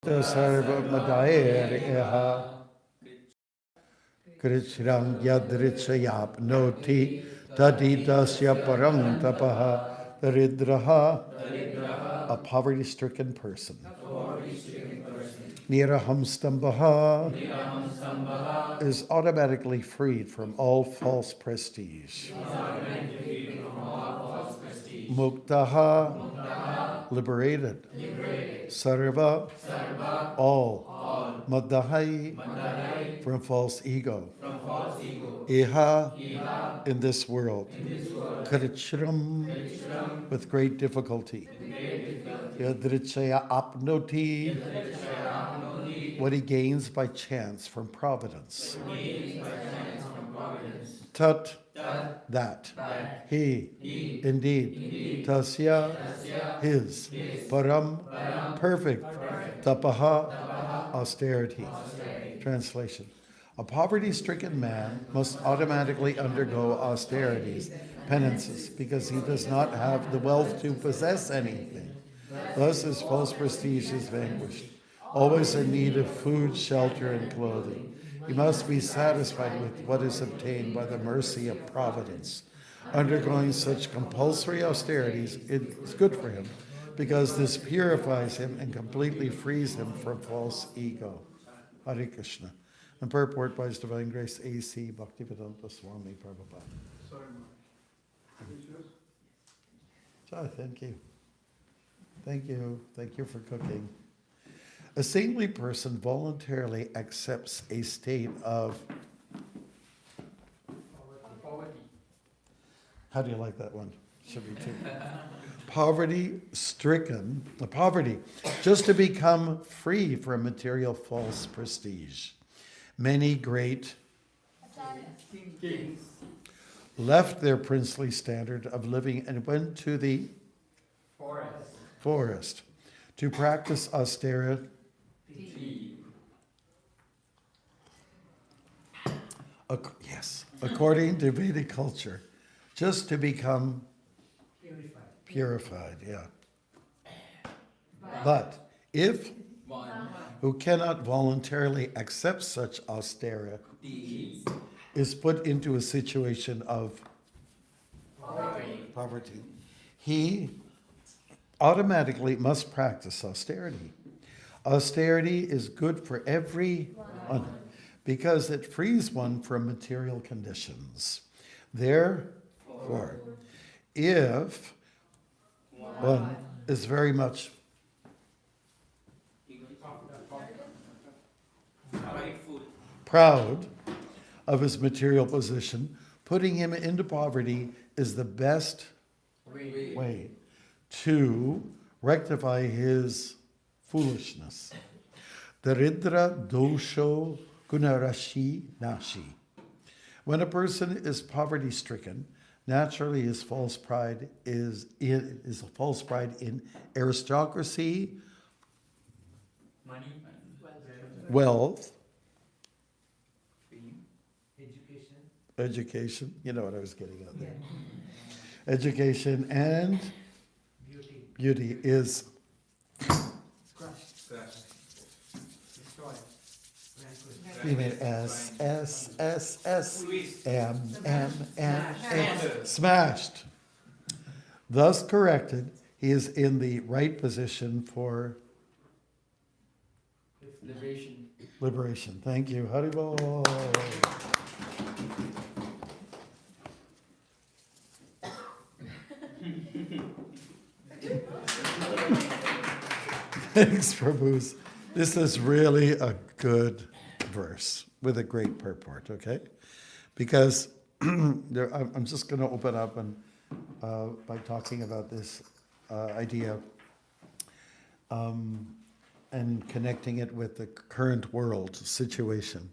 Mukta sarva madayer eha Krichrang yadrichayap noti tadidasya parang tapaha daridraha, a poverty-stricken person. Niraham stambaha is automatically freed from all false prestige. Muktaha, liberated. Sarva, all. Madahai, from false ego. Iha, in this world. Karichram, with great difficulty. Yadrichaya apnoti, what he gains by chance from providence. Tat, that. He, indeed. Tasya, his. Param, perfect. Tapaha, austerity. Translation. A poverty-stricken man must automatically undergo austerities, penances, because he does not have the wealth to possess anything. Thus his false prestige is vanquished. Always in need of food, shelter, and clothing. He must be satisfied with what is obtained by the mercy of providence. Undergoing such compulsory austerities is good for him, because this purifies him and completely frees him from false ego. Hare Krishna. And purport by His Divine Grace A.C. Bhaktivedanta Swami Prabhupada. Sorry, So, thank you. Thank you. Thank you for cooking. A saintly person voluntarily accepts a state of poverty. How do you like that one? Should be too. Poverty-stricken, poverty, just to become free from material false prestige. Many great Kings. left their princely standard of living and went to the forest to practice austerity. Yes, according to Vedic culture, just to become purified, yeah. But if who cannot voluntarily accept such austerity is put into a situation of poverty, he automatically must practice austerity. Austerity is good for everyone because it frees one from material conditions. Therefore, if one is very much proud of his material position, putting him into poverty is the best way to rectify his foolishness. Daridra dosho gunarashi nashi. When a person is poverty-stricken, naturally his false pride is a false pride in aristocracy, Money. wealth, Education. you know what I was getting at there. Education and beauty is you mean S, S, S, S, M, M, M, M, smashed. Thus corrected, he is in the right position for liberation. Thank you. Haribol. Thanks, Prabhus. This is really a good verse with a great purport, okay? Because I'm just going to open up and by talking about this idea and connecting it with the current world situation.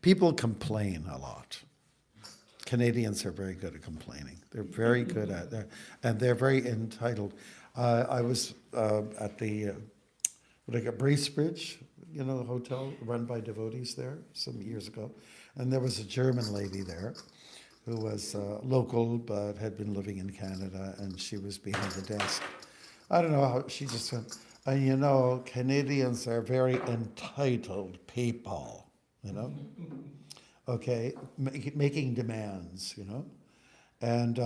People complain a lot. Canadians are very good at complaining. They're very good at that, and they're very entitled. I was at the Bracebridge, you know, the hotel run by devotees there some years ago, and there was a German lady there who was local but had been living in Canada, and she was behind the desk. I don't know how she just went, And you know, Canadians are very entitled people, you know? Okay, making demands, you know? And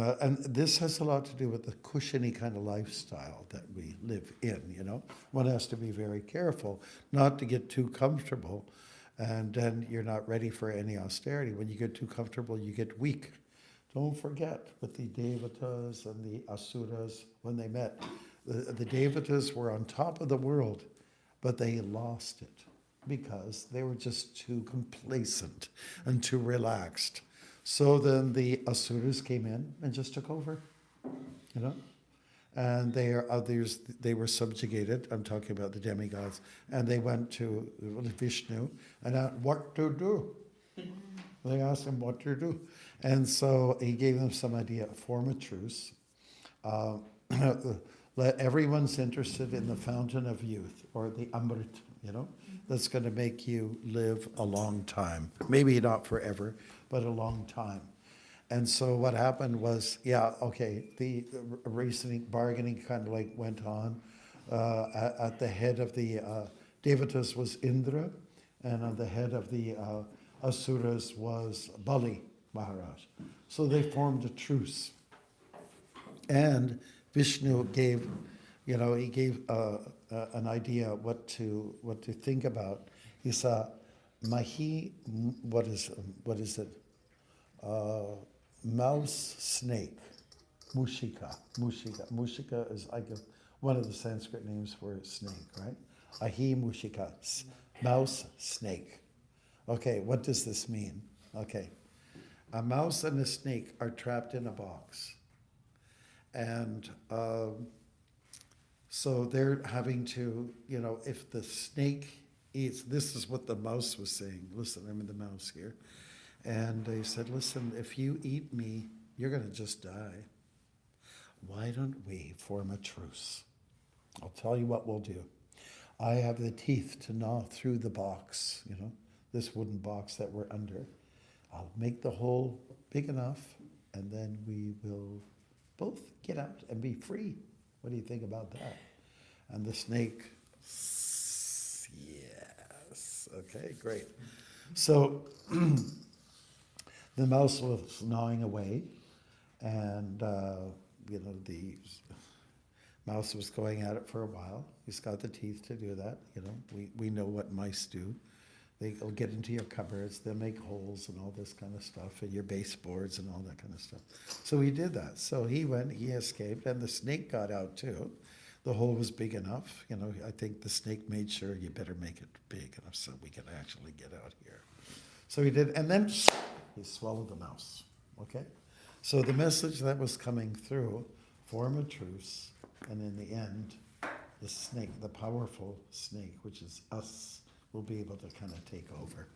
this has a lot to do with the cushiony kind of lifestyle that we live in, you know? One has to be very careful not to get too comfortable, and then you're not ready for any austerity. When you get too comfortable, you get weak. Don't forget with the Devatas and the Asuras, when they met, the Devatas were on top of the world, but they lost it because they were just too complacent and too relaxed. So then the Asuras came in and just took over, you know? And they are others, they were subjugated. I'm talking about the demigods. And they went to Vishnu and asked what to do. They asked him what to do. And so he gave them some idea, form a truce. Let everyone's interested in the fountain of youth, or the Amrit, you know, that's going to make you live a long time. Maybe not forever, but a long time. And so what happened was, the reasoning, bargaining kind of like went on. At the head of the Devatas was Indra, and on the head of the Asuras was Bali Maharaj. So they formed a truce. And Vishnu gave, he gave an idea what to think about. He said, Mahi, what is it? Mouse, snake, Mushika. Mushika is like one of the Sanskrit names for snake, right? Ahi Mushika, mouse, snake. Okay, what does this mean? Okay, a mouse and a snake are trapped in a box. And so they're having to, if the snake eats, this is what the mouse was saying. Listen, I'm in the mouse here. And they said, listen, if you eat me, you're going to just die. Why don't we form a truce? I'll tell you what we'll do. I have the teeth to gnaw through the box, this wooden box that we're under. I'll make the hole big enough, and then we will both get out and be free. What do you think about that? And the snake, yes. Okay, great. So the mouse was gnawing away, and the mouse was going at it for a while. He's got the teeth to do that. We know what mice do. They'll get into your cupboards, they'll make holes and all this kind of stuff, and your baseboards and all that kind of stuff. So he did that. So he escaped, and the snake got out too. The hole was big enough. I think the snake made sure you better make it big enough so we can actually get out here. So he did, and then he swallowed the mouse. Okay? So the message that was coming through, form a truce, and in the end, the snake, the powerful snake, which is us, will be able to kind of take over.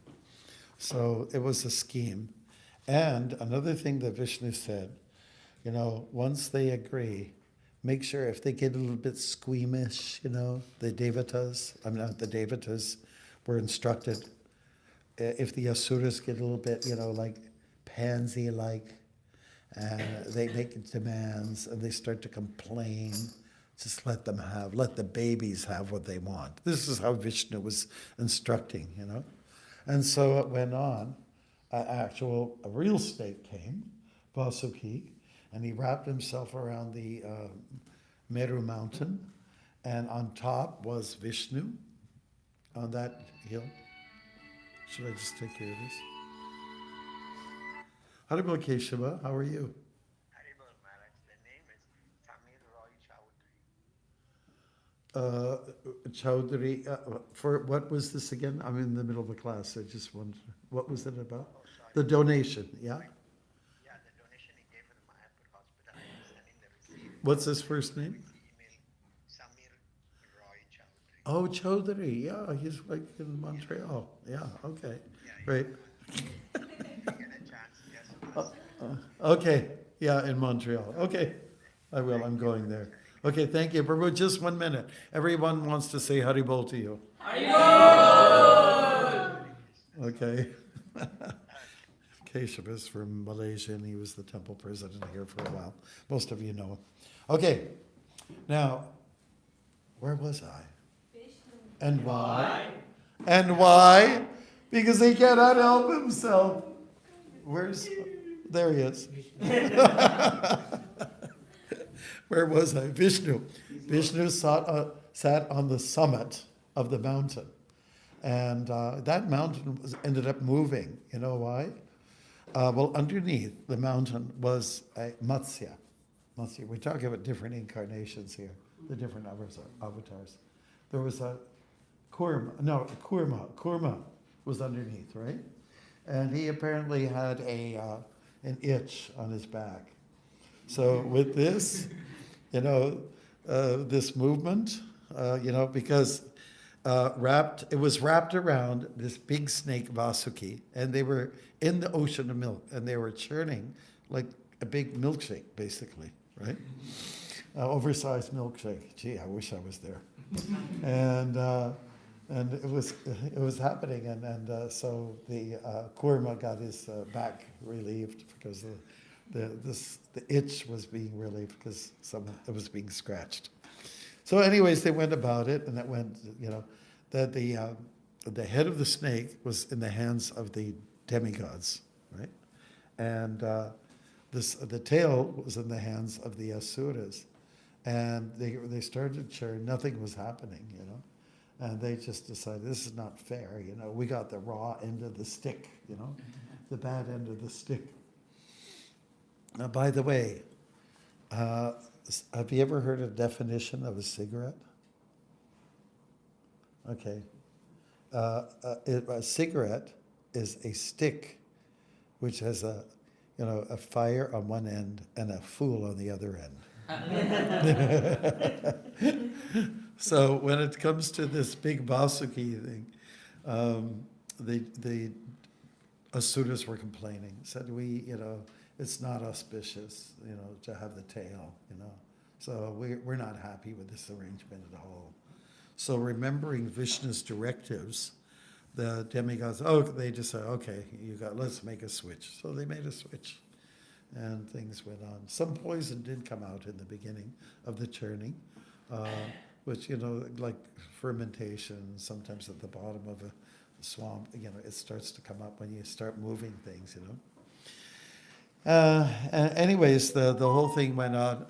So it was a scheme. And another thing that Vishnu said, once they agree, make sure if they get a little bit squeamish, the Devatas were instructed, if the Asuras get a little bit, like pansy-like, and they make demands and they start to complain, just let the babies have what they want. This is how Vishnu was instructing, And so it went on. A real snake came, Vasuki, and he wrapped himself around the Meru mountain, and on top was Vishnu, on that hill. Should I just take care of this? Haribol Keshava, how are you? Haribol Maharaj, the name is Samir Roy Chowdhury. Chowdhury, for what was this again? I'm in the middle of a class. I just wondered, what was it about? Oh, sorry. The donation, yeah? Yeah, the donation he gave for the Mayapur Hospital. I'm sending the receipt. What's his first name? Email Samir Roy Chowdhury. Oh, Chowdhury, yeah, he's like in Montreal. Yeah, okay, great. If you get a chance, just Okay, yeah, in Montreal. Okay, I will, I'm going there. Okay, thank you. Prabhu, just 1 minute. Everyone wants to say Haribol to you. Haribol! Okay. Keshav is from Malaysia, and he was the temple president here for a while. Most of you know him. Okay, now, Where was I? And why? And why? Because he cannot help himself. There he is. Where was I? Vishnu. Vishnu sat on the summit of the mountain. And that mountain ended up moving. You know why? Well, underneath the mountain was a Matsya. Matsya. We're talking about different incarnations here, the different avatars. There was a Kurma was underneath, right? And he apparently had an itch on his back. So with this, this movement, because it was wrapped around this big snake Vasuki, and they were in the ocean of milk, and they were churning like a big milkshake, basically, right? Oversized milkshake. Gee, I wish I was there. And it was happening, and so the Kurma got his back relieved because the itch was being relieved because it was being scratched. So, anyways, they went about it, and it went, that the head of the snake was in the hands of the demigods, right, and the tail was in the hands of the asuras, and they started to churn. Nothing was happening, And they just decided, this is not fair, We got the raw end of the stick, the bad end of the stick. Now, by the way, have you ever heard a definition of a cigarette? Okay. A cigarette is a stick which has a fire on one end and a fool on the other end. So when it comes to this big Vasuki thing, the asuras were complaining, said it's not auspicious, to have the tail, So we're not happy with this arrangement at all. So remembering Vishnu's directives, the demigods, they just said, okay, let's make a switch. So they made a switch, and things went on. Some poison did come out in the beginning of the churning, which, like fermentation, sometimes at the bottom of a swamp, it starts to come up when you start moving things, Anyways, the whole thing went on.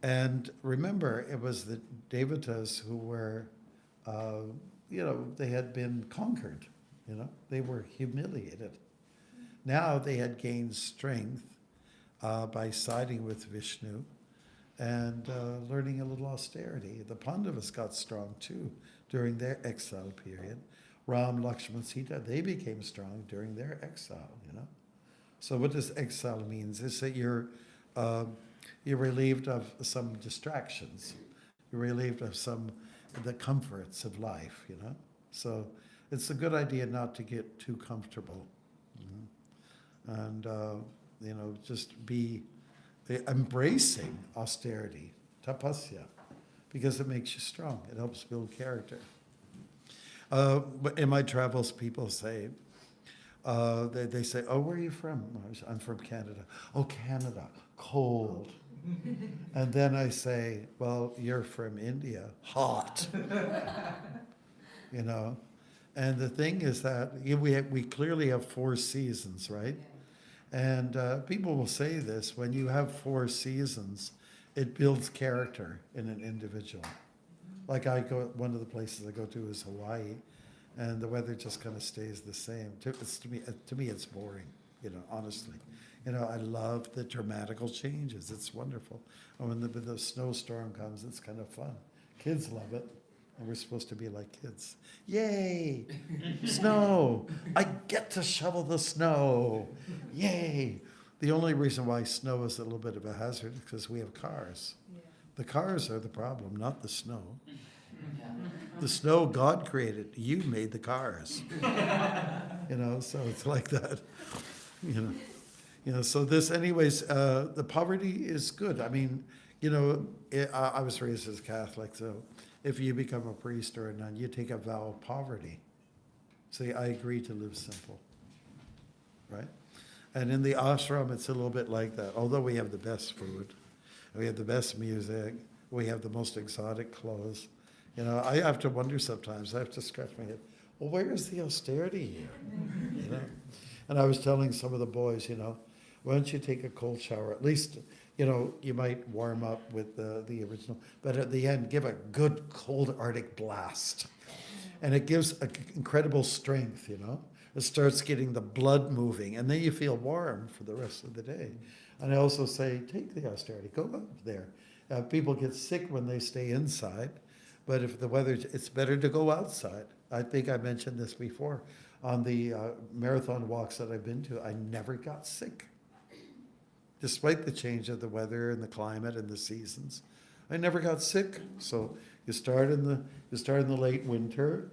And remember, it was the Devatas who were, they had been conquered, They were humiliated. Now they had gained strength by siding with Vishnu and learning a little austerity. The Pandavas got strong too during their exile period. Ram, Lakshman, Sita, they became strong during their exile, So what does exile mean? It's that you're relieved of some distractions. You're relieved of the comforts of life, So it's a good idea not to get too comfortable. And, just be embracing austerity, tapasya, because it makes you strong. It helps build character. But in my travels, people say, they say, where are you from? I'm from Canada. Oh, Canada, cold. And then I say, well, you're from India, hot. And the thing is that we clearly have 4 seasons, right? And people will say this, when you have 4 seasons, it builds character in an individual. Like one of the places I go to is Hawaii, and the weather just kind of stays the same. To me, it's boring, honestly. I love the dramatical changes. It's wonderful. And when the snowstorm comes, it's kind of fun. Kids love it, and we're supposed to be like kids. Yay! Snow! I get to shovel the snow! Yay! The only reason why snow is a little bit of a hazard is because we have cars. Yeah. The cars are the problem, not the snow. The snow God created. You made the cars. So it's like that. So this, anyways, the poverty is good. I mean, I was raised as a Catholic, so if you become a priest or a nun, you take a vow of poverty. Say, I agree to live simple, right? And in the ashram, it's a little bit like that. Although we have the best food, we have the best music, we have the most exotic clothes, You know, I have to wonder sometimes, I have to scratch my head, well, where is the austerity here? You know? And I was telling some of the boys, you know, why don't you take a cold shower? At least, you know, you might warm up with the original, but at the end, give a good cold Arctic blast. And it gives incredible strength, you know. It starts getting the blood moving, and then you feel warm for the rest of the day. And I also say, take the austerity, go out there. People get sick when they stay inside, but if the weather, it's better to go outside. I think I mentioned this before. On the marathon walks that I've been to, I never got sick. Despite the change of the weather and the climate and the seasons, I never got sick. So you start in the late winter,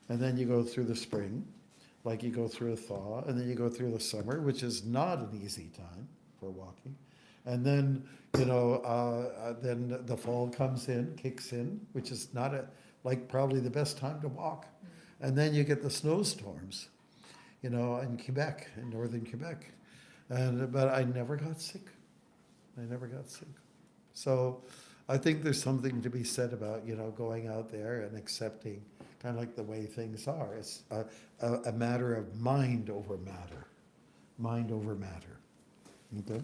and then you go through the spring, like you go through a thaw, and then you go through the summer, which is not an easy time for walking. And then, you know, then the fall comes in, kicks in, which is not like probably the best time to walk. And then you get the snowstorms, you know, in Quebec, in northern Quebec. But I never got sick. I never got sick. So I think there's something to be said about, you know, going out there and accepting kind of like the way things are. It's a matter of mind over matter. Mind over matter. Okay?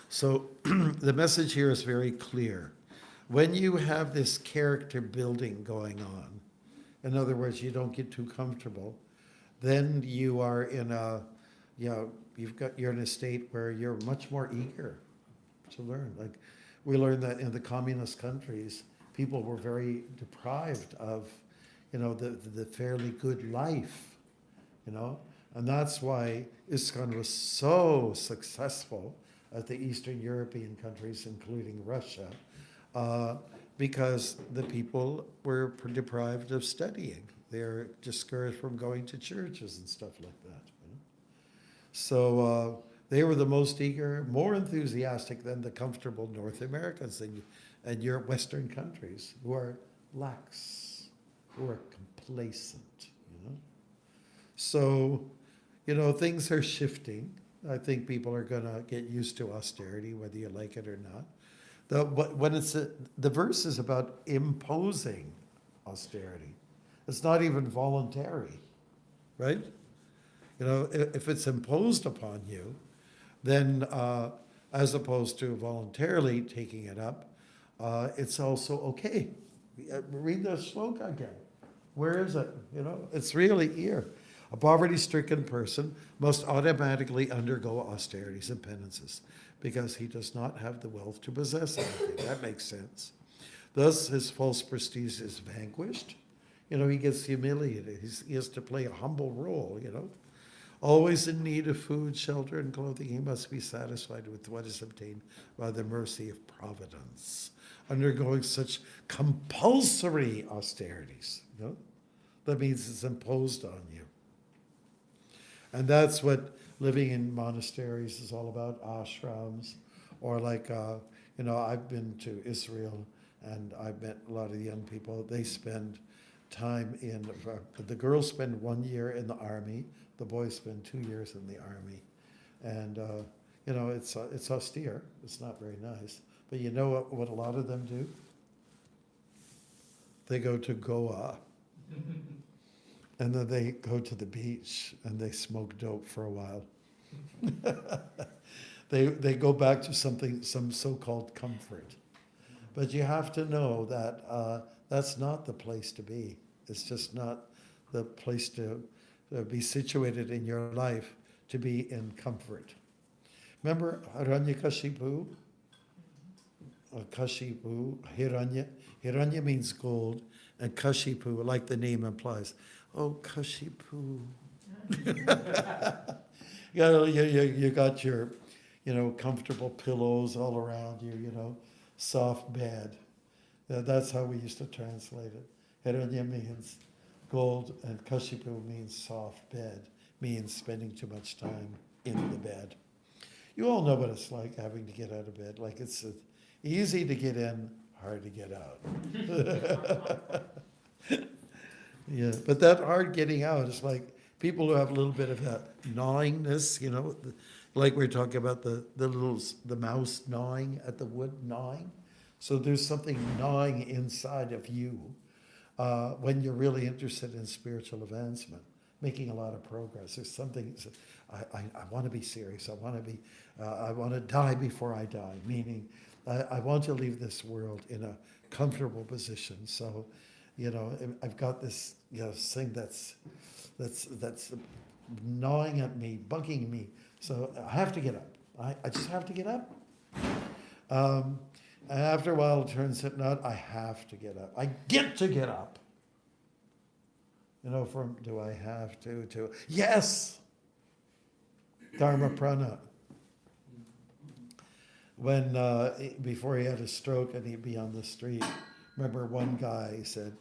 So the message here is very clear. When you have this character building going on, in other words, you don't get too comfortable, then you are in a, you know, you're in a state where you're much more eager to learn. Like we learned that in the communist countries, people were very deprived of, you know, the fairly good life, you know, and that's why ISKCON was so successful at the Eastern European countries, including Russia, because the people were deprived of studying. They're discouraged from going to churches and stuff like that. You know? So they were the most eager, more enthusiastic than the comfortable North Americans and your Western countries who are lax, who are complacent, you know. So, you know, things are shifting. I think people are going to get used to austerity, whether you like it or not. The verse is about imposing austerity. It's not even voluntary, right? You know, if it's imposed upon you, then as opposed to voluntarily taking it up, it's also okay. Read the shloka again. Where is it? You know, it's really here. A poverty-stricken person must automatically undergo austerities and penances because he does not have the wealth to possess anything. That makes sense. Thus, his false prestige is vanquished. You know, he gets humiliated. He has to play a humble role, you know. Always in need of food, shelter, and clothing, he must be satisfied with what is obtained by the mercy of providence, undergoing such compulsory austerities, you know. That means it's imposed on you. And that's what living in monasteries is all about, ashrams, or like, you know, I've been to Israel and I've met a lot of young people. They spend time in, the girls spend 1 year in the army, the boys spend 2 years in the army. And, you know, it's austere, it's not very nice. But you know what a lot of them do? They go to Goa. And then they go to the beach and they smoke dope for a while. They go back to some so-called comfort. But you have to know that that's not the place to be. It's just not the place to be situated in your life, to be in comfort. Remember Hiranyakashipu? Kashipu, Hiranya. Hiranya means gold, and Kashipu, like the name implies, oh, Kashipu. You got your, you know, comfortable pillows all around you, you know, soft bed. That's how we used to translate it. Hiranya means gold, and Kashipu means soft bed, means spending too much time in the bed. You all know what it's like having to get out of bed. Like it's easy to get in, hard to get out. Yeah, but that hard getting out is like people who have a little bit of that gnawingness, you know, like we're talking about the mouse gnawing at the wood gnawing. So there's something gnawing inside of you when you're really interested in spiritual advancement, making a lot of progress. There's something, I want to be serious. I want to die before I die, meaning I want to leave this world in a comfortable position. So, I've got this, thing that's gnawing at me, bugging me. So I have to get up. I just have to get up. And after a while, it turns out I have to get up. I get to get up. From do I have to yes! Dharma prana. When, before he had a stroke and he'd be on the street, remember one guy said,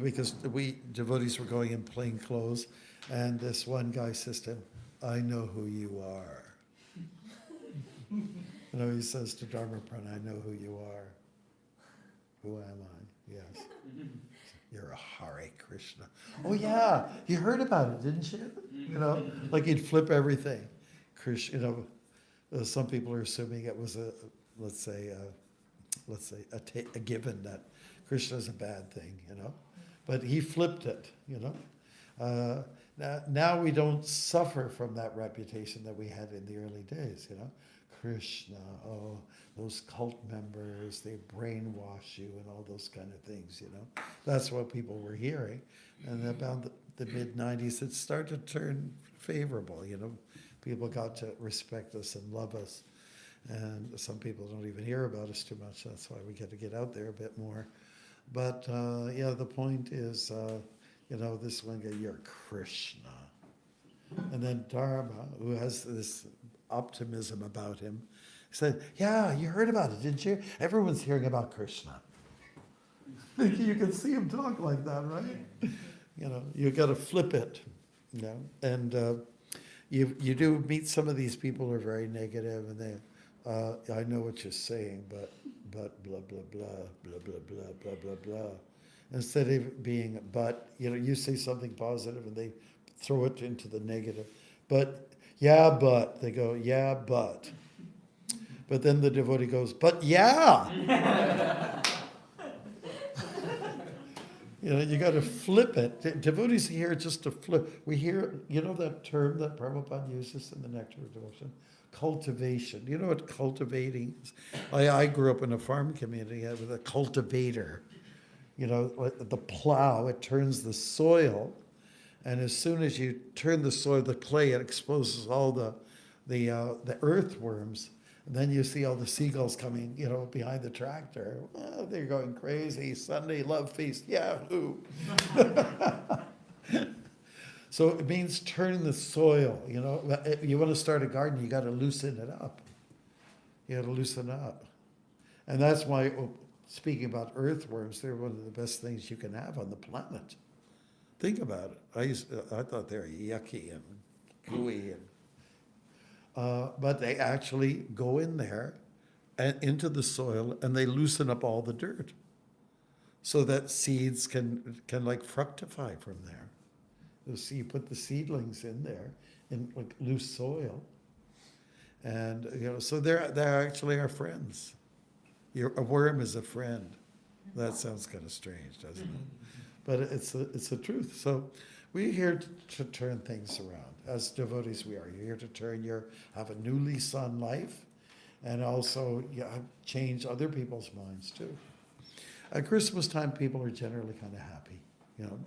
because we devotees were going in plain clothes, and this one guy says to him, I know who you are. He says to Dharma prana, I know who you are. Who am I? Yes. You're a Hare Krishna. Oh yeah, you heard about it, didn't you? Like he'd flip everything. Krishna, some people are assuming it was let's say a given that Krishna is a bad thing, but he flipped it, Now we don't suffer from that reputation that we had in the early days, Krishna, oh, those cult members, they brainwash you and all those kind of things, That's what people were hearing. And about the mid-90s, it started to turn favorable, People got to respect us and love us. And some people don't even hear about us too much. That's why we get to get out there a bit more. But, the point is, this one guy, you're Krishna. And then Dharma, who has this optimism about him, said, yeah, you heard about it, didn't you? Everyone's hearing about Krishna. You can see him talk like that, right? You got to flip it, And you do meet some of these people who are very negative, and they, I know what you're saying, but blah, blah, blah, blah, blah, blah, blah, blah, blah. Instead of being, but, you say something positive and they throw it into the negative. But, yeah, but, they go, yeah, but. But then the devotee goes, but yeah. You got to flip it. Devotees here just to flip. We hear, that term that Prabhupada uses in the Nectar of Devotion? Cultivation. You know what cultivating is? I grew up in a farm community with a cultivator. The plow, it turns the soil, and as soon as you turn the soil, the clay, it exposes all the earthworms. And then you see all the seagulls coming, behind the tractor. Oh, they're going crazy. Sunday love feast, yahoo! So it means turning the soil. You want to start a garden, you got to loosen it up. You got to loosen it up, and that's why. Speaking about earthworms, they're one of the best things you can have on the planet. Think about it. I thought they were yucky and gooey, but they actually go in there and into the soil, and they loosen up all the dirt, so that seeds can like fructify from there. So you put the seedlings in there in like loose soil, and so they're actually our friends. A worm is a friend. That sounds kind of strange, doesn't it? But it's the truth. So we're here to turn things around. As devotees, we are. You're here to have a new lease on life, and also change other people's minds too. At Christmas time, people are generally kind of happy,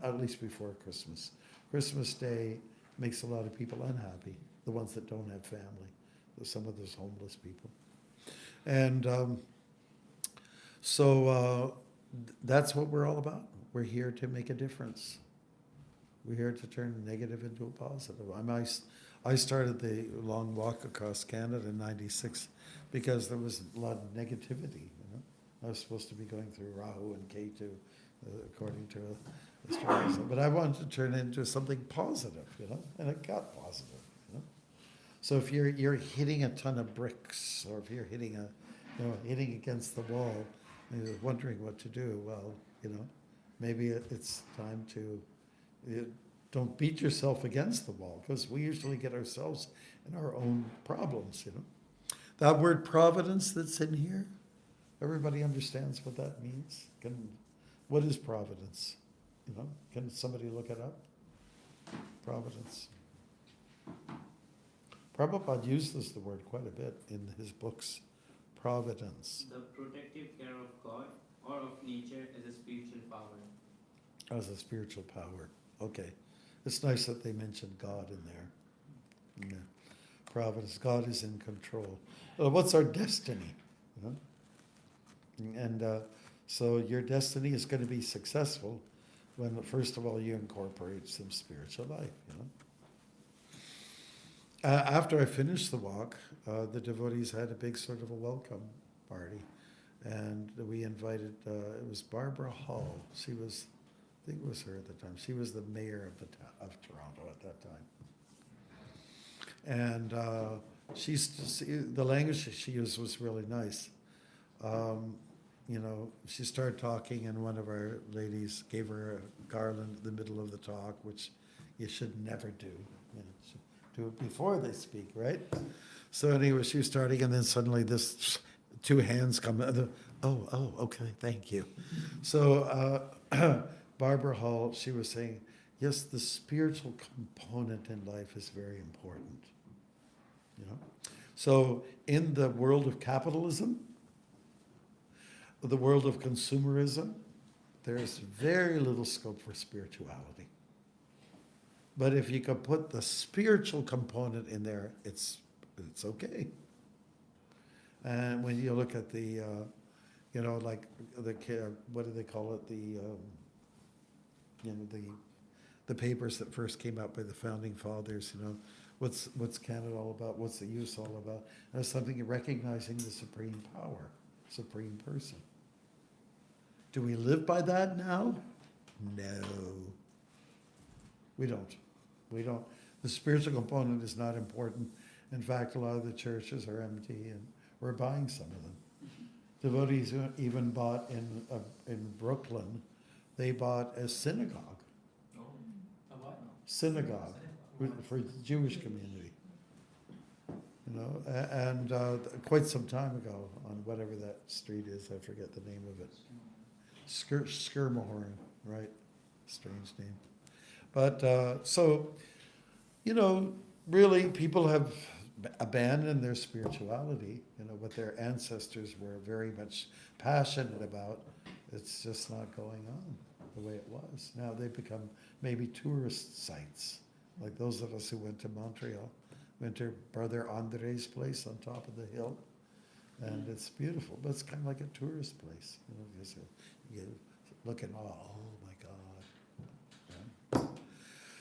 at least before Christmas. Christmas Day makes a lot of people unhappy, the ones that don't have family, some of those homeless people. And so that's what we're all about. We're here to make a difference. We're here to turn negative into a positive. I started the long walk across Canada in '96 because there was a lot of negativity. I was supposed to be going through Rahu and Ketu, according to astrology. But I wanted to turn it into something positive, and it got positive. So if you're hitting a ton of bricks, or if you're hitting against the wall, and you're wondering what to do, well, maybe it's time to don't beat yourself against the wall, because we usually get ourselves in our own problems. That word providence that's in here, Everybody understands what that means? What is providence? You know, can somebody look it up? Providence. Prabhupada uses the word quite a bit in his books. Providence. The protective care of God or of nature as a spiritual power. As a spiritual power. Okay. It's nice that they mentioned God in there. Yeah. Providence. God is in control. Well, what's our destiny? You know? And so your destiny is going to be successful when, first of all, you incorporate some spiritual life, you know. After I finished the walk, the devotees had a big sort of a welcome party. And we invited, it was Barbara Hall. She was, I think it was her at the time. She was the mayor of Toronto at that time. And the language she used was really nice. You know, she started talking, and one of our ladies gave her a garland in the middle of the talk, which you should never do. You know, should do it before they speak, right? So anyway, she was starting, and then suddenly this two hands come. Okay, thank you. So Barbara Hall, she was saying, yes, the spiritual component in life is very important. You know, so in the world of capitalism, the world of consumerism, there's very little scope for spirituality. But if you could put the spiritual component in there, it's okay. And when you look at the, you know, like what do they call it? You know, the papers that first came out by the founding fathers. You know, what's Canada all about? What's the use all about? And it's something recognizing the supreme power, supreme person. Do we live by that now? No. We don't. We don't. The spiritual component is not important. In fact, a lot of the churches are empty, and we're buying some of them. Devotees who even bought in Brooklyn, they bought a synagogue. Oh, a what? Synagogue for the Jewish community. You know, and quite some time ago, on whatever that street is, I forget the name of it. Skirmahorn, right? Strange name. But so, you know, really people have abandoned their spirituality, you know, what their ancestors were very much passionate about. It's just not going on the way it was. Now they've become maybe tourist sites, like those of us who went to Montreal, went to Brother Andre's place on top of the hill. And it's beautiful, but it's kind of like a tourist place, you know, because you look and oh my God. Yeah.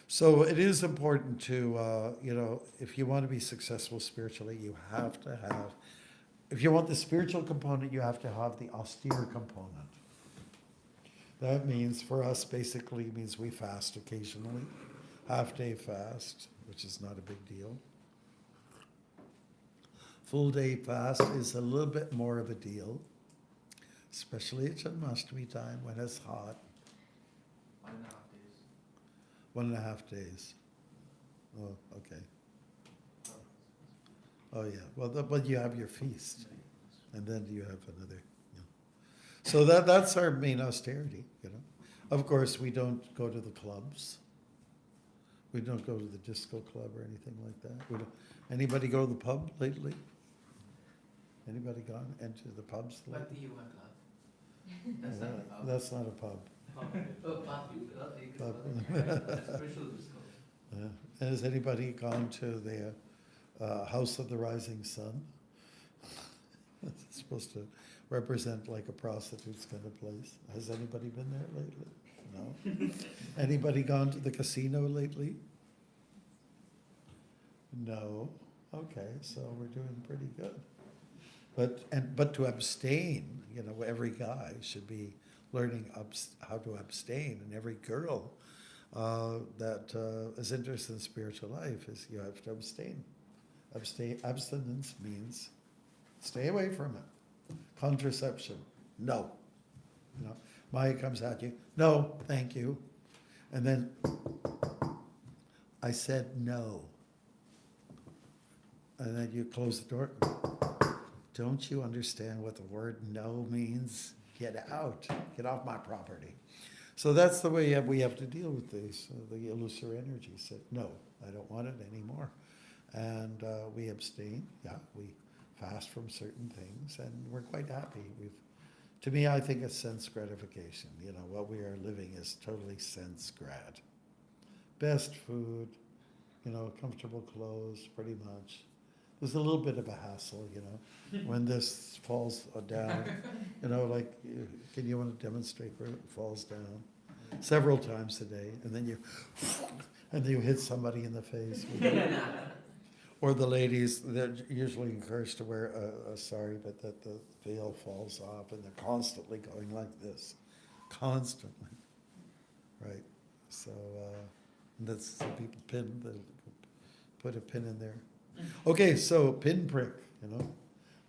So it is important to, you know, if you want to be successful spiritually, you have to have, if you want the spiritual component, you have to have the austere component. That means, for us, basically means we fast occasionally, half-day fast, which is not a big deal. Full day fast is a little bit more of a deal, especially at Janmashtami time when it's hot. 1.5 days. 1.5 days. Oh, okay. Oh, yeah. Well, but you have your feast, and then you have another. You know. So that's our main austerity, you know. Of course, we don't go to the clubs. We don't go to the disco club or anything like that. Anybody go to the pub lately? Anybody gone into the pubs lately? That's not a pub. That's not a pub. Pub. Yeah. And has anybody gone to the House of the Rising Sun? It's supposed to represent like a prostitute's kind of place. Has anybody been there lately? No. Anybody gone to the casino lately? No. Okay, so we're doing pretty good. But to abstain, you know, every guy should be learning how to abstain, and every girl that is interested in spiritual life is you have to abstain. Abstinence means stay away from it. Contraception, no. You know, Maya comes at you, no, thank you, and then I said no, and then you close the door. Don't you understand what the word no means? Get out. Get off my property. So that's the way we have to deal with these, the illusory energies. That no, I don't want it anymore. And we abstain. Yeah, we fast from certain things, and we're quite happy. To me, I think it's sense gratification. You know, what we are living is totally sense grat. Best food, you know, comfortable clothes, pretty much. There's a little bit of a hassle, you know, when this falls down. You know, like, can you want to demonstrate where it falls down? Several times a day, and then you hit somebody in the face. Or the ladies, they're usually encouraged to wear a sari, but that the veil falls off, and they're constantly going like this. Constantly. Right? So, that's some people put a pin in there. Okay, so pinprick, you know,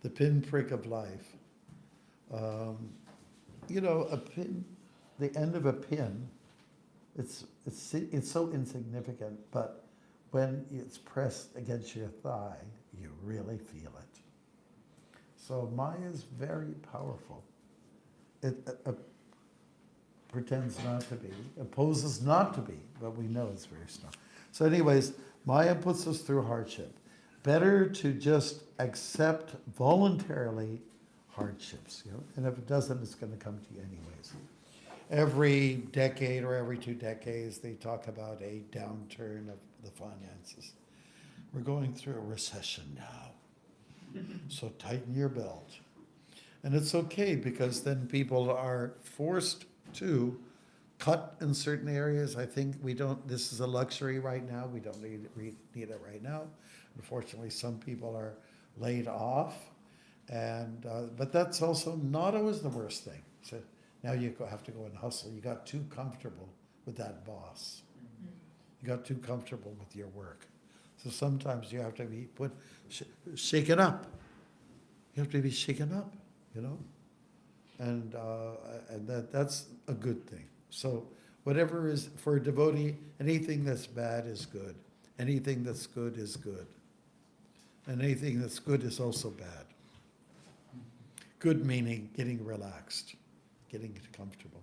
the pinprick of life. You know, a pin, the end of a pin, it's so insignificant, but when it's pressed against your thigh, you really feel it. So Maya is very powerful. It pretends not to be, opposes not to be, but we know it's very strong. So anyways, Maya puts us through hardship. Better to just accept voluntarily hardships, you know, and if it doesn't, it's going to come to you anyways. Every decade or every 2 decades, they talk about a downturn of the finances. We're going through a recession now, so tighten your belt. And it's okay, because then people are forced to cut in certain areas. I think this is a luxury right now. We don't need it right now. Unfortunately, some people are laid off, but that's also not always the worst thing. So now you have to go and hustle. You got too comfortable with that boss. You got too comfortable with your work. So sometimes you have to be shaken up. You have to be shaken up, you know, and that's a good thing. So whatever is for a devotee, anything that's bad is good. Anything that's good is good. And anything that's good is also bad. Good meaning getting relaxed, getting comfortable.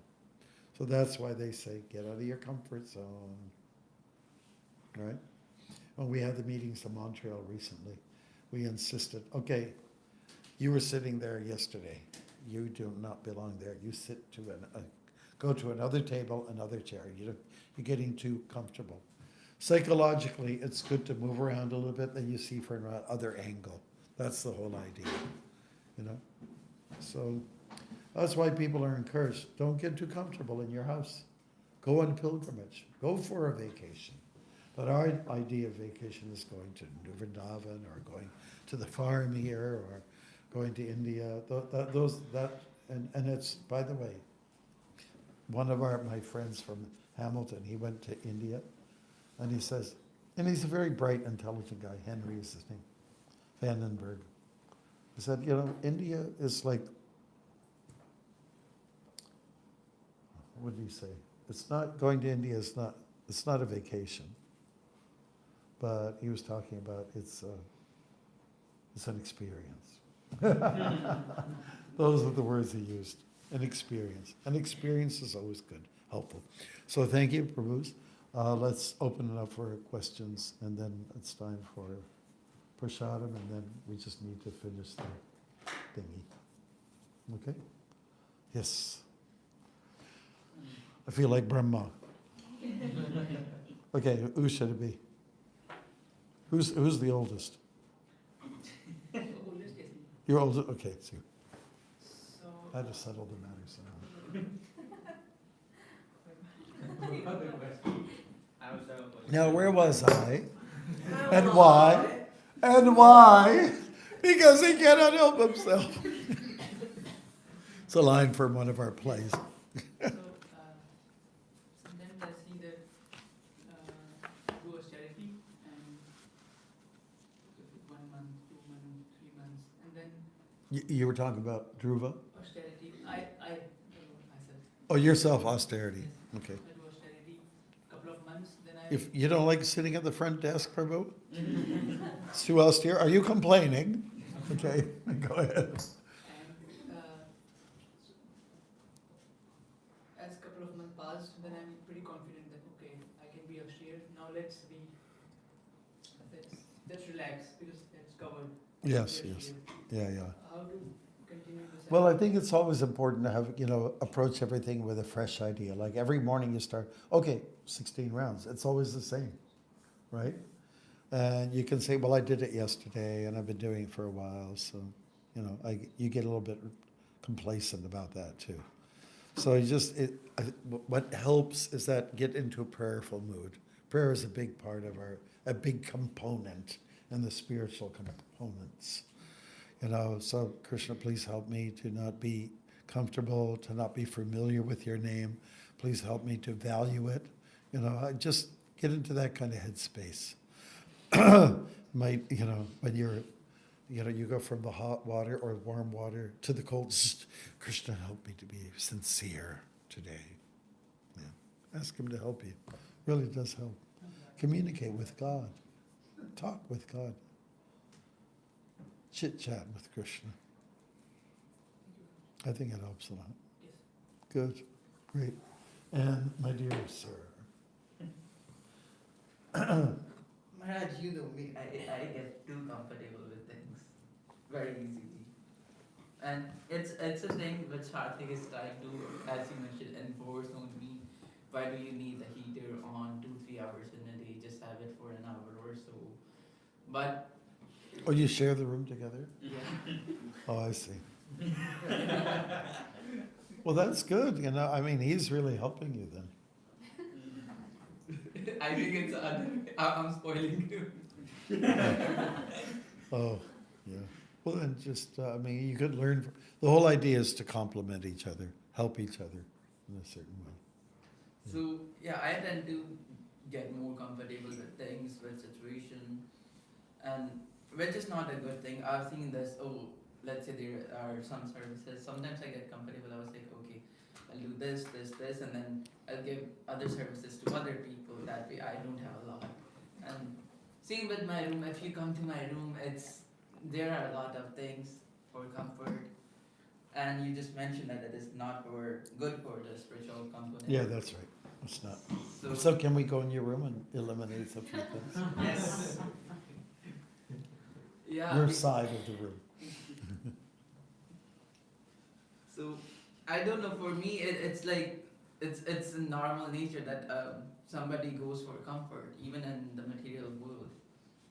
So that's why they say, get out of your comfort zone. Right? When we had the meetings in Montreal recently, we insisted, okay, you were sitting there yesterday. You do not belong there. You sit to go to another table, another chair. You're getting too comfortable. Psychologically, it's good to move around a little bit, then you see from another angle. That's the whole idea, you know? So that's why people are encouraged. Don't get too comfortable in your house. Go on a pilgrimage. Go for a vacation. But our idea of vacation is going to Vrindavan or going to the farm here or going to India. And it's, by the way, one of my friends from Hamilton, he went to India. And he says, and he's a very bright, intelligent guy. Henry is his name, Vandenberg. He said, you know, India is like, what did he say? It's not, going to India is not, it's not a vacation. But he was talking about it's an experience. Those are the words he used, an experience. An experience is always good, helpful. So thank you, Prabhus. Let's open it up for questions, and then it's time for prasadam, and then we just need to finish the thingy. Okay? Yes. I feel like Brahma. Okay, who should it be? Who's the oldest? Oldest is You're oldest? Okay, it's you. so. I had to settle the matter somehow. Now, where was I? And why? And why? Because he cannot help himself. It's a line from one of our plays. So, sometimes I see that do austerity and 1 month, 2 months, 3 months, and then You were talking about Dhruva? austerity. I myself. Oh, yourself, austerity. Yes. Okay. I do austerity couple of months, then I. If you don't like sitting at the front desk, Prabhu? It's too austere. Are you complaining? Okay, go ahead. And as a couple of months passed, then I'm pretty confident that okay, I can be austere. Now let's relax because that's covered. Yes, Be yes. austere. Yeah, yeah. How to continue this? Well, I think it's always important to have, approach everything with a fresh idea. Like every morning you start, okay, 16 rounds. It's always the same, right? And you can say, well, I did it yesterday and I've been doing it for a while. So, you get a little bit complacent about that too. So what helps is that get into a prayerful mood. Prayer is a big part of a big component in the spiritual components. So Krishna, please help me to not be comfortable, to not be familiar with your name. Please help me to value it. I just get into that kind of headspace. When you go from the hot water or warm water to the cold, Krishna, help me to be sincere today. Yeah. Ask him to help you. Really does help. Communicate with God. Talk with God. Chit-chat with Krishna. I think it helps a lot. Yes. Good. Great. And my dear sir. Maharaj, you know me, I get too comfortable with things very easily. And it's a thing which Hardik is trying to, as you mentioned, enforce on me. Why do you need the heater on 2-3 hours in a day? Just have it for an hour or so. But Oh, you share the room together? yeah. Oh, I see. Well, that's good. He's really helping you then. I think it's other way. I'm spoiling you. Oh, yeah. Well, then you could learn. The whole idea is to complement each other, help each other in a certain way. So yeah, I tend to get more comfortable with things, with situation, and which is not a good thing. I've seen this. Oh, let's say there are some services. Sometimes I get comfortable. I was like, okay, I'll do this, and then I'll give other services to other people. That way, I don't have a lot. And same with my room. If you come to my room, there are a lot of things for comfort. And you just mentioned that it is not good for the spiritual component. Yeah, that's right. It's not. So, So can we go in your room and eliminate a few things? yes. Yeah. Your side of the room. So I don't know. For me, it's like it's a normal nature that somebody goes for comfort, even in the material world.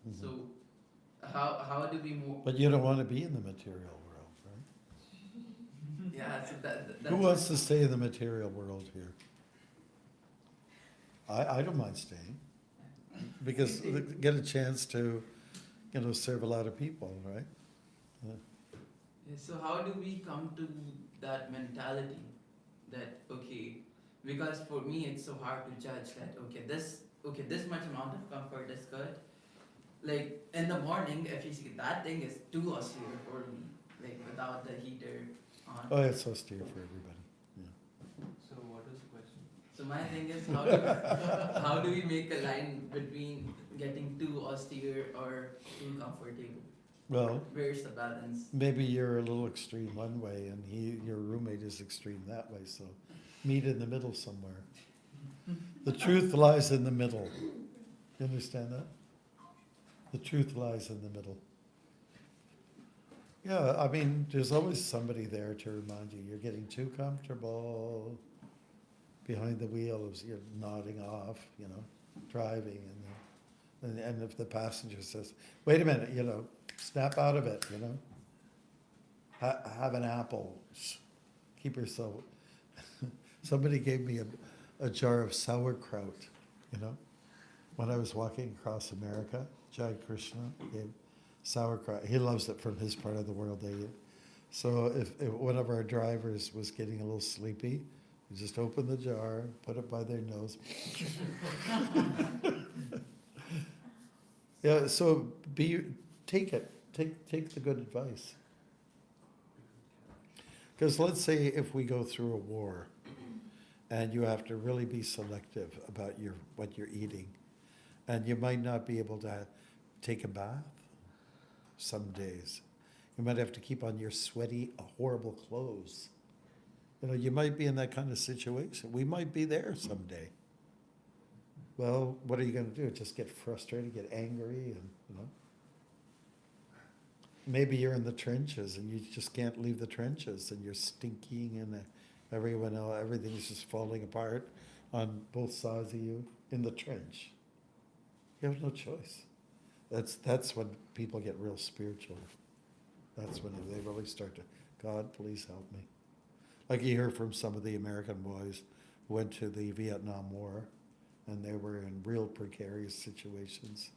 Mhm. So how do we move? But you don't want to be in the material world, right? Yeah. So that's Who wants to stay in the material world here? I don't mind staying because get a chance to, serve a lot of people, right? Yeah, so how do we come to that mentality that okay, because for me it's so hard to judge that this much amount of comfort is good. Like in the morning, if you see that thing is too austere for me, like without the heater on. Oh, it's austere for everybody. So what is the question? So my thing is how do we make a line between getting too austere or too comfortable? Well, Where's the balance? maybe you're a little extreme one way and your roommate is extreme that way, so meet in the middle somewhere. The truth lies in the middle. You understand that? The truth lies in the middle. Yeah, there's always somebody there to remind you you're getting too comfortable. Behind the wheel is you're nodding off, driving, and if the passenger says, "Wait a minute," snap out of it, have an apple, keep yourself. Somebody gave me a jar of sauerkraut, when I was walking across America. Jai Krishna gave sauerkraut. He loves it from his part of the world. So if one of our drivers was getting a little sleepy, we just open the jar, put it by their nose. Yeah, so take the good advice. Because let's say if we go through a war and you have to really be selective about what you're eating, and you might not be able to take a bath some days. You might have to keep on your sweaty, horrible clothes. You know, you might be in that kind of situation. We might be there someday. Well, what are you going to do? Just get frustrated, get angry, and you know. Maybe you're in the trenches and you just can't leave the trenches, and you're stinking, and everyone else, everything's just falling apart on both sides of you in the trench. You have no choice. That's when people get real spiritual. That's when they really start to, God, please help me. Like you hear from some of the American boys who went to the Vietnam War, and they were in real precarious situations.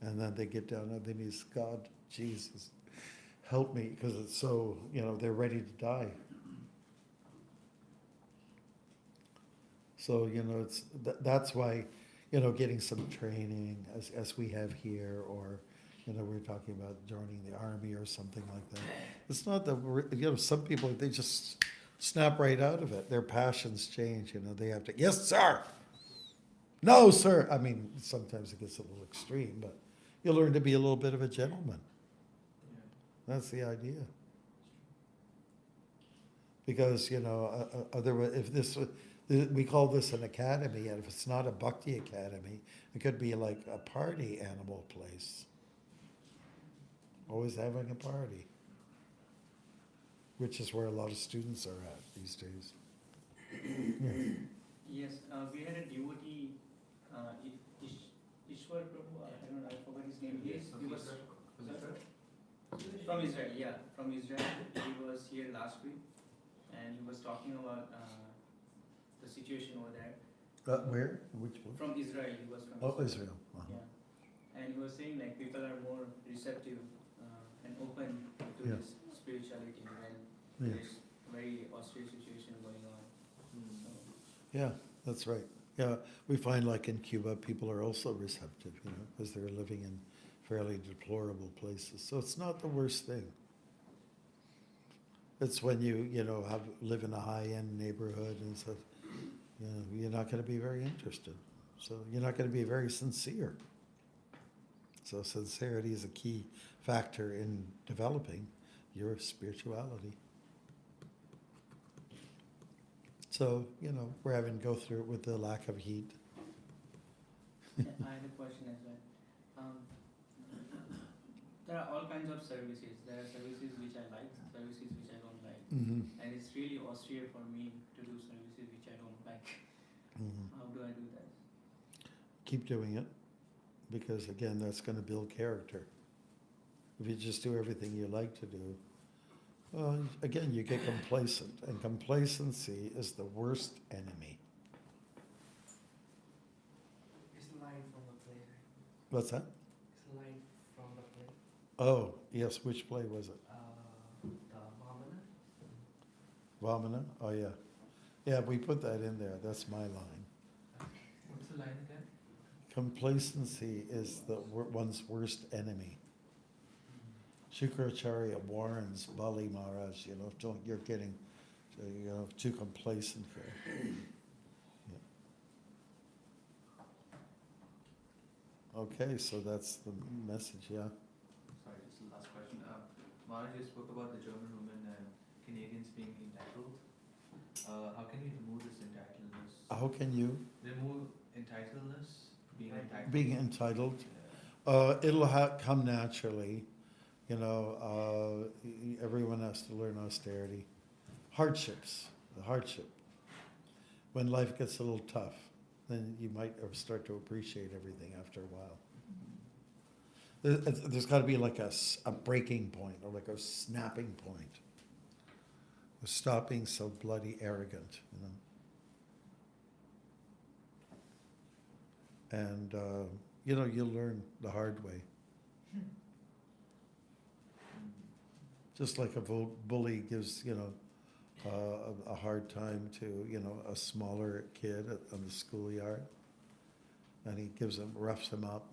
And then they get down on their knees, God, Jesus, help me, because it's so, you know, they're ready to die. So, you know, that's why, you know, getting some training as we have here, or, you know, we're talking about joining the army or something like that. It's not that, you know, some people, they just snap right out of it. Their passions change, you know, they have to, yes, sir. No, sir. I mean, sometimes it gets a little extreme, but you learn to be a little bit of a gentleman. That's the idea. Because, you know, otherwise, if this, we call this an academy, and if it's not a bhakti academy, it could be like a party animal place. Always having a party. Which is where a lot of students are at these days. Yes. Yes, we had a devotee, Ishwar Prabhu, I don't know, I forgot his name. He was from Israel, yeah, from Israel. He was here last week, and he was talking about the situation over there. Where? Which one? From Israel, he was from Oh, Israel. Uh-huh. Yeah, and he was saying like people are more receptive and open to Yeah. this spirituality when Yeah. there's very austere situation going on. So, Yeah, that's right. Yeah, we find like in Cuba, people are also receptive, you know, because they're living in fairly deplorable places. So it's not the worst thing. It's when you know, live in a high-end neighborhood, and so, you know, you're not going to be very interested. So you're not going to be very sincere. So sincerity is a key factor in developing your spirituality. So, you know, we're having to go through it with the lack of heat. yeah, I had a question as well. There are all kinds of services. There are services which I like, services which I don't like. Mm-hmm. And it's really austere for me to do services which I don't like. Mm-hmm. How do I do that? Keep doing it, because again, that's going to build character. If you just do everything you like to do, well, again, you get complacent, and complacency is the worst enemy. It's line from the play. What's that? It's line from the play. Oh, yes, which play was it? The Vamana. Vamana? Oh, yeah. Yeah, we put that in there. That's my line. What's the line again? Complacency is one's worst enemy. Shukracharya warns Bali Maharaj, you know, you're getting, you know, too complacent here. Yeah. Okay, so that's the message, yeah. Sorry, this is the last question. Maharaj, you spoke about the German women and Canadians being entitled. How can we remove this entitledness? How can you? Remove entitledness? Being entitled? Being entitled. It'll come naturally. You know, everyone has to learn austerity. Hardships, the hardship. When life gets a little tough, then you might start to appreciate everything after a while. There's got to be like a breaking point, or like a snapping point. Stop being so bloody arrogant, you know. And, you know, you'll learn the hard way. Just like a bully gives, you know, a hard time to, you know, a smaller kid on the schoolyard, and he roughs him up,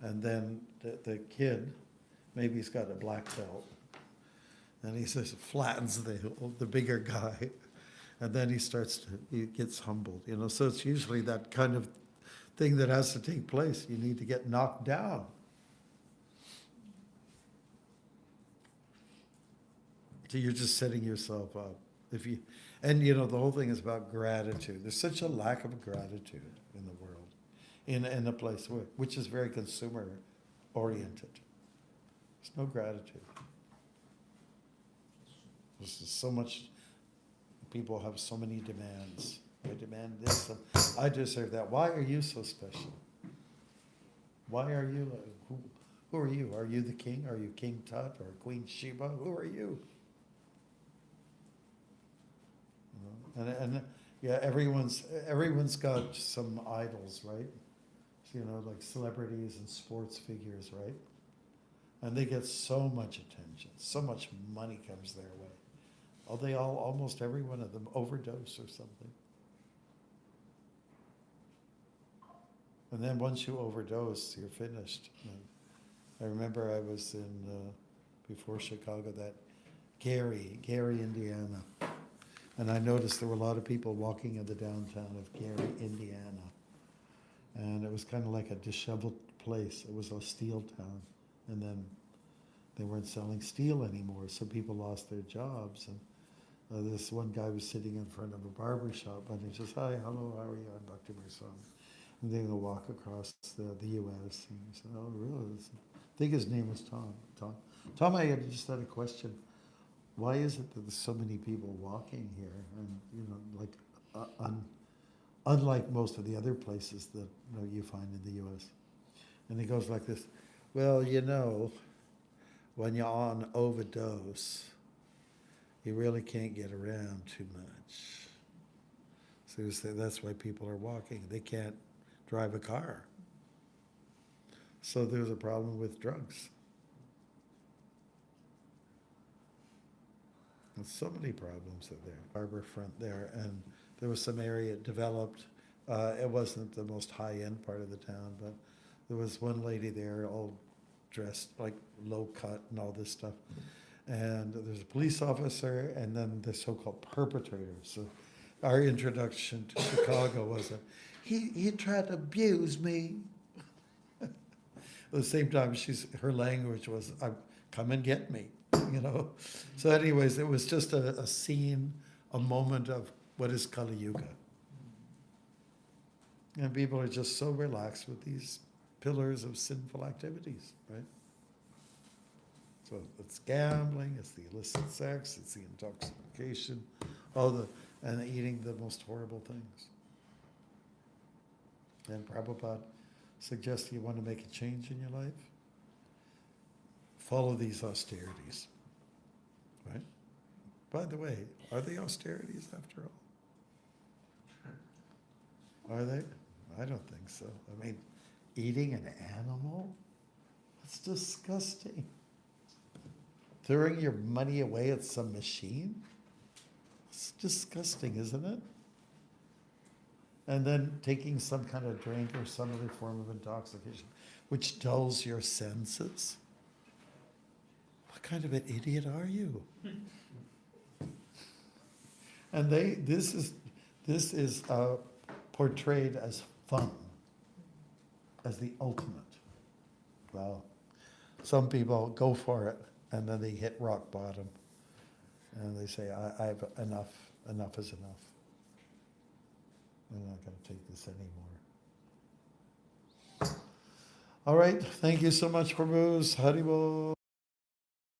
and then the kid, maybe he's got a black belt, and he says flattens the bigger guy, and then he gets humbled, you know. So it's usually that kind of thing that has to take place. You need to get knocked down. So you're just setting yourself up. If you, and you know, the whole thing is about gratitude. There's such a lack of gratitude in the world, in a place which is very consumer oriented. There's no gratitude. There's just so much. People have so many demands. I demand this. I deserve that. Why are you so special? Why are you? Who are you? Are you the king? Are you King Tut or Queen Sheba? Who are you? And yeah, everyone's got some idols, right? So, you know, like celebrities and sports figures, right? And they get so much attention, so much money comes their way. Oh, they all, almost every one of them overdose or something. And then once you overdose, you're finished. I remember I was in, before Chicago, that Gary, Indiana. And I noticed there were a lot of people walking in the downtown of Gary, Indiana. And it was kind of like a disheveled place. It was a steel town. And then they weren't selling steel anymore, so people lost their jobs. And this one guy was sitting in front of a barber shop, and he says, "Hi, hello, how are you? I'm Dr. Marsan." And they're going to walk across the U.S. And he said, "Oh, really?" I think his name was Tom. Tom, I just had a question. Why is it that there's so many people walking here? And, you know, like, unlike most of the other places that you find in the U.S. And he goes like this, "Well, you know, when you're on overdose, you really can't get around too much. So that's why people are walking. They can't drive a car. So there's a problem with drugs." There's so many problems there. Harbor front there, and there was some area developed. It wasn't the most high-end part of the town, but there was one lady there all dressed like low cut and all this stuff. And there's a police officer and then the so-called perpetrator. So our introduction to Chicago was that he tried to abuse me. At the same time, her language was, "Come and get me," you know. So anyways, it was just a scene, a moment of what is Kali Yuga. And people are just so relaxed with these pillars of sinful activities, right? So it's gambling, it's the illicit sex, it's the intoxication, and eating the most horrible things. And Prabhupada suggests you want to make a change in your life, follow these austerities, right? By the way, are they austerities after all? Are they? I don't think so. I mean, eating an animal? That's disgusting. Throwing your money away at some machine? It's disgusting, isn't it? And then taking some kind of drink or some other form of intoxication, which dulls your senses. What kind of an idiot are you? And this is portrayed as fun, as the ultimate. Well, some people go for it, and then they hit rock bottom, and they say, "I've enough. Enough is enough. I'm not going to take this anymore." All right. Thank you so much, Prabhus. Haribol.